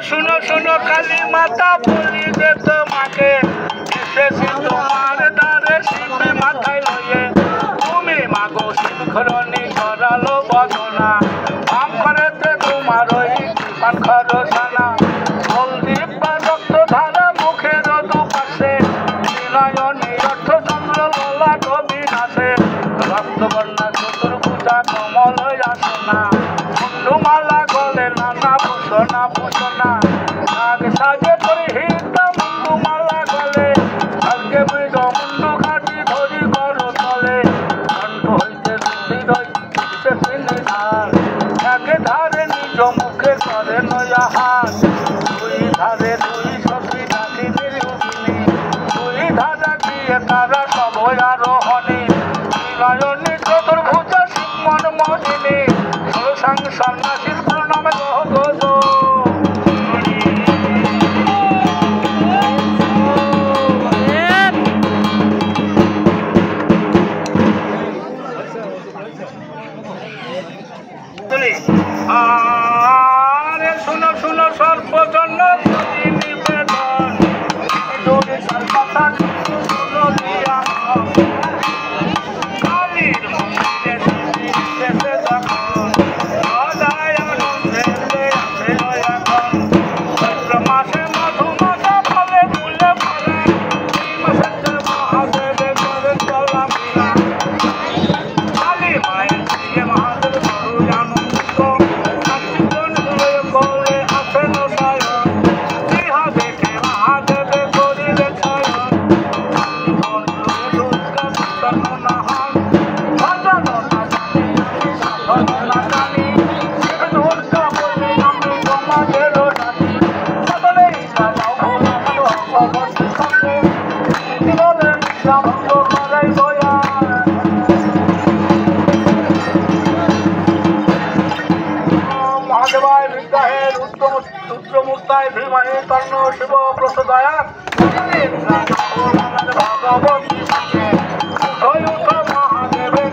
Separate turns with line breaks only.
শুনো শুনো কালী মাতা বলি যে তোমাকে এসেছি তোমার দ্বারে শিবে মাথায় লইয়ে তুমি মাগো শিবখরণী করালো বদনা আম করেতে তোমার ওই কৃপান খরসানা হলদীপ বা রক্ত ধারা মুখের দুপাশে নয়নে অর্থ চন্দ্র লোলা কবি নাচে রক্তবর্ণা চতুর্ভুজা কমল আসনা কুণ্ডুমালা গলে নানা ভূষণা ভূষণা নাগ সাজে পরিহিত মুন্ডুমালা গলে আজকে মৃগ মুন্ডু ঘাটি ধরি কর তলে কণ্ঠ হইতে রুদ্ধি নিধার একে ধারে নিজ মুখে করে নয়া হাত দুই ধারে দুই সখী ডাকি নিরুপিনী দুই ধারা গিয়ে তারা সবই আরোহণী নয়নী চতুর্ভুজা সিংহন মদিনী সন্ন্যাসীর প্রণামে গজ আরে শুনো শুনো সর্বজন্য নিবেদন সর্বতা শুনো দিয়া কালীর মন্দিরে শেষে যখন মাসে মধুমাসা ফলে ফুলে ফলে মহাদেবে করে চলা মিলা কালী মায়ের প্রিয় মহাদেব বড় আনন্দিত সাক্ষীজন হয়ে বলে আসেন সায়ন ইহা দেখে মহাদেবে করিলে ছয়ন দুর্গা নাহান ভজন না জানি সাধন না জানি দুর্গা বলে আমি তোমাদের মহাদেবায় বিদ্যাহে রুদ্রমূর্তায় ভীমাহে কর্ণ শিব প্রসদায়া ভগবতী মহাদেবে